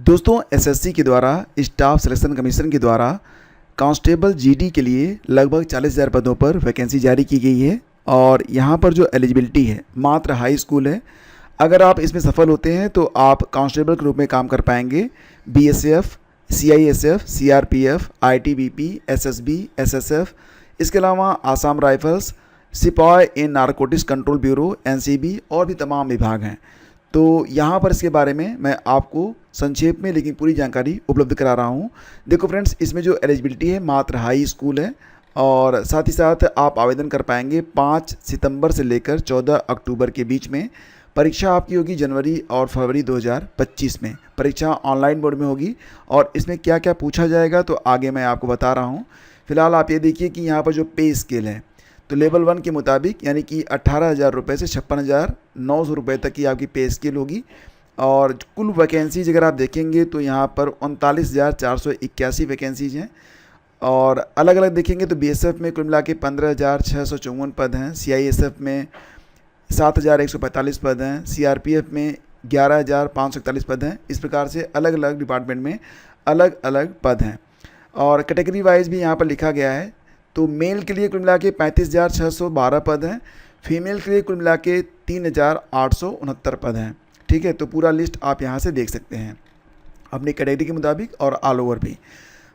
दोस्तों एसएससी के द्वारा स्टाफ सिलेक्शन कमीशन के द्वारा कांस्टेबल जीडी के लिए लगभग 40,000 पदों पर वैकेंसी जारी की गई है और यहाँ पर जो एलिजिबिलिटी है मात्र हाई स्कूल है। अगर आप इसमें सफल होते हैं तो आप कांस्टेबल के रूप में काम कर पाएंगे। BSF, CISF, CRPF, ITBP, SSB, SSF, इसके अलावा आसाम राइफल्स, सिपाही इन नारकोटिक्स कंट्रोल ब्यूरो, एनसीबी और भी तमाम विभाग हैं। तो यहाँ पर इसके बारे में मैं आपको संक्षेप में लेकिन पूरी जानकारी उपलब्ध करा रहा हूँ। देखो फ्रेंड्स, इसमें जो एलिजिबिलिटी है मात्र हाई स्कूल है और साथ ही साथ आप आवेदन कर पाएंगे 5 सितंबर से लेकर 14 अक्टूबर के बीच में। परीक्षा आपकी होगी जनवरी और फरवरी 2025 में। परीक्षा ऑनलाइन मोड में होगी और इसमें क्या क्या पूछा जाएगा तो आगे मैं आपको बता रहा हूँ। फिलहाल आप ये देखिए कि यहाँ पर जो पे स्केल है तो लेवल 1 के मुताबिक यानी कि 18,000 रुपये से 56,900 रुपये तक की आपकी पे स्केल होगी। और कुल वैकेंसीज अगर आप देखेंगे तो यहाँ पर 39,481 वैकेंसीज हैं और अलग अलग देखेंगे तो बीएसएफ में कुल मिला के 15,654 पद हैं, सीआईएसएफ में 7,145 पद हैं, सीआरपीएफ में 11,541 पद हैं। इस प्रकार से अलग अलग डिपार्टमेंट में अलग अलग पद हैं और कैटेगरी वाइज भी यहाँ पर लिखा गया है। तो मेल के लिए कुल मिला के 35,612 पद हैं, फीमेल के लिए कुल मिला के 3,869 पद हैं। ठीक है, तो पूरा लिस्ट आप यहाँ से देख सकते हैं अपनी कैटेगरी के मुताबिक और ऑल ओवर भी।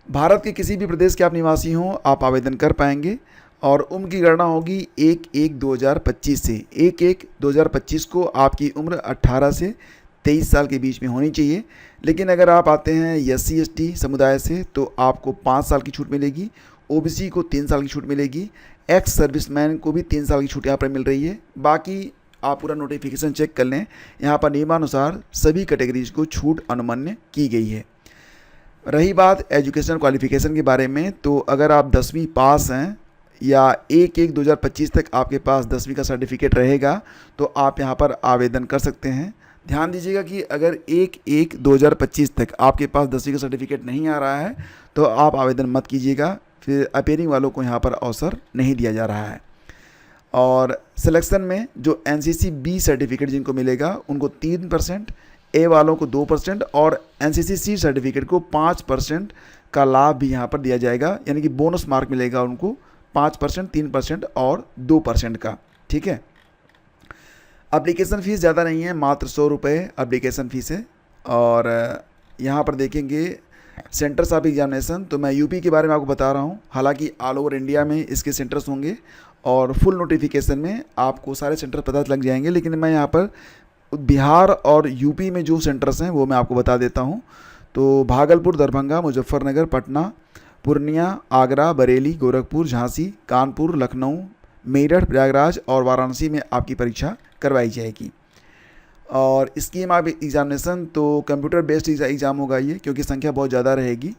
भारत के किसी भी प्रदेश के आप निवासी हों आप आवेदन कर पाएंगे और उम्र की गणना होगी 1/1/2025 से। 1/1/2025 को आपकी उम्र 18 से 23 साल के बीच में होनी चाहिए। लेकिन अगर आप आते हैं SC ST समुदाय से तो आपको 5 साल की छूट मिलेगी, ओबीसी को 3 साल की छूट मिलेगी, एक्स सर्विसमैन को भी 3 साल की छूट यहाँ पर मिल रही है। बाकी आप पूरा नोटिफिकेशन चेक कर लें, यहाँ पर नियमानुसार सभी कैटेगरीज को छूट अनुमान्य की गई है। रही बात एजुकेशनल क्वालिफिकेशन के बारे में तो अगर आप 10वीं पास हैं या 1/1/2025 तक आपके पास 10वीं का सर्टिफिकेट रहेगा तो आप यहाँ पर आवेदन कर सकते हैं। ध्यान दीजिएगा कि अगर 1/1/2025 तक आपके पास 10वीं का सर्टिफिकेट नहीं आ रहा है तो आप आवेदन मत कीजिएगा, फिर अपेयरिंग वालों को यहाँ पर अवसर नहीं दिया जा रहा है। और सिलेक्शन में जो NCC B सर्टिफिकेट जिनको मिलेगा उनको 3%, A वालों को 2% और NCC C सर्टिफिकेट को 5% का लाभ भी यहाँ पर दिया जाएगा, यानी कि बोनस मार्क मिलेगा उनको 5%, 3% और 2% का। ठीक है, एप्लीकेशन फ़ीस ज़्यादा नहीं है, मात्र 100 रुपये एप्लीकेशन फ़ीस है। और यहाँ पर देखेंगे सेंटर्स ऑफ एग्जामिनेशन तो मैं यूपी के बारे में आपको बता रहा हूँ, हालांकि ऑल ओवर इंडिया में इसके सेंटर्स होंगे और फुल नोटिफिकेशन में आपको सारे सेंटर पता लग जाएंगे। लेकिन मैं यहाँ पर बिहार और यूपी में जो सेंटर्स हैं वो मैं आपको बता देता हूँ। तो भागलपुर, दरभंगा, मुजफ्फरनगर, पटना, पूर्णिया, आगरा, बरेली, गोरखपुर, झांसी, कानपुर, लखनऊ, मेरठ, प्रयागराज और वाराणसी में आपकी परीक्षा करवाई जाएगी। और स्कीम ऑफ एग्जामिनेशन तो कंप्यूटर बेस्ड एग्ज़ाम होगा ये, क्योंकि संख्या बहुत ज़्यादा रहेगी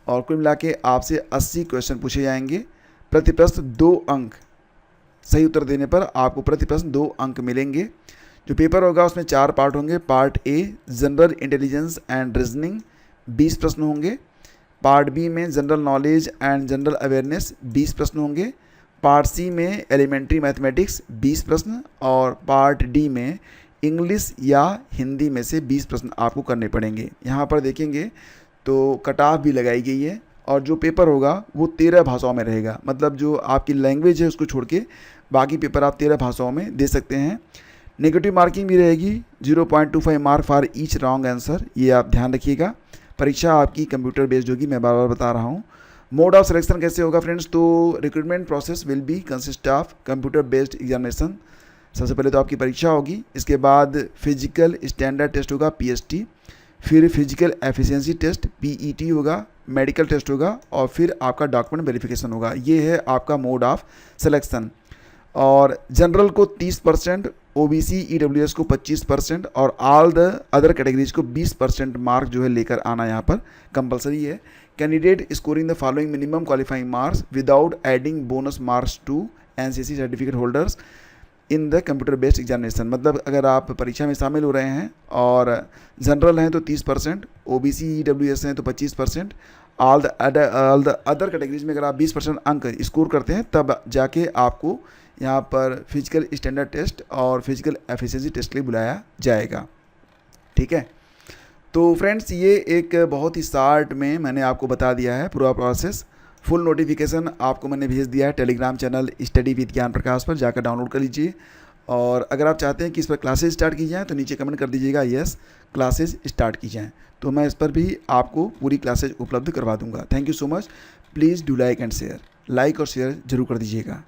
और कुल मिला के आपसे 80 क्वेश्चन पूछे जाएंगे। प्रति प्रश्न 2 अंक, सही उत्तर देने पर आपको प्रति प्रश्न 2 अंक मिलेंगे। जो पेपर होगा उसमें 4 पार्ट होंगे। Part A general intelligence and reasoning 20 प्रश्न होंगे। पार्ट B में general knowledge and general awareness 20 प्रश्न होंगे। पार्ट C में एलिमेंट्री मैथमेटिक्स 20 प्रश्न और पार्ट D में इंग्लिश या हिंदी में से 20 प्रश्न आपको करने पड़ेंगे। यहाँ पर देखेंगे तो कट ऑफ भी लगाई गई है और जो पेपर होगा वो 13 भाषाओं में रहेगा, मतलब जो आपकी लैंग्वेज है उसको छोड़ के बाकी पेपर आप 13 भाषाओं में दे सकते हैं। नेगेटिव मार्किंग भी रहेगी, 0.25 mark for each wrong answer, ये आप ध्यान रखिएगा। परीक्षा आपकी कंप्यूटर बेस्ड होगी, मैं बार बार बता रहा हूँ। मोड ऑफ सिलेक्शन कैसे होगा फ्रेंड्स, तो recruitment process will be consist of computer based examination. सबसे पहले तो आपकी परीक्षा होगी, इसके बाद फिजिकल स्टैंडर्ड टेस्ट होगा PST, फिर फिजिकल एफिशिएंसी टेस्ट PET होगा, मेडिकल टेस्ट होगा और फिर आपका डॉक्यूमेंट वेरिफिकेशन होगा। ये है आपका मोड ऑफ सिलेक्शन। और जनरल को 30%, OBC EWS को 25% और ऑल द अदर कैटेगरीज को 20% मार्क जो है लेकर आना यहाँ पर कंपलसरी है। Candidate scoring the following minimum qualifying marks without adding bonus marks to NCC certificate holders in the computer based examination. मतलब अगर आप परीक्षा में शामिल हो रहे हैं और जनरल हैं तो 30%, OBC EWS हैं तो 25%, ऑल द अदर कैटेगरीज में अगर आप 20% अंक स्कोर करते हैं तब जाके आपको यहाँ पर फिजिकल स्टैंडर्ड टेस्ट और फिजिकल एफिशिएंसी टेस्ट के लिए बुलाया जाएगा। ठीक है, तो फ्रेंड्स ये एक बहुत ही शॉर्ट में मैंने आपको बता दिया है पूरा प्रोसेस। फुल नोटिफिकेशन आपको मैंने भेज दिया है टेलीग्राम चैनल स्टडी विद ज्ञान प्रकाश पर, जाकर डाउनलोड कर लीजिए। और अगर आप चाहते हैं कि इस पर क्लासेस स्टार्ट की जाएँ तो नीचे कमेंट कर दीजिएगा यस क्लासेस स्टार्ट की जाएँ, तो मैं इस पर भी आपको पूरी क्लासेज उपलब्ध करवा दूंगा। Thank you so much. Please do like and share, like और शेयर जरूर कर दीजिएगा।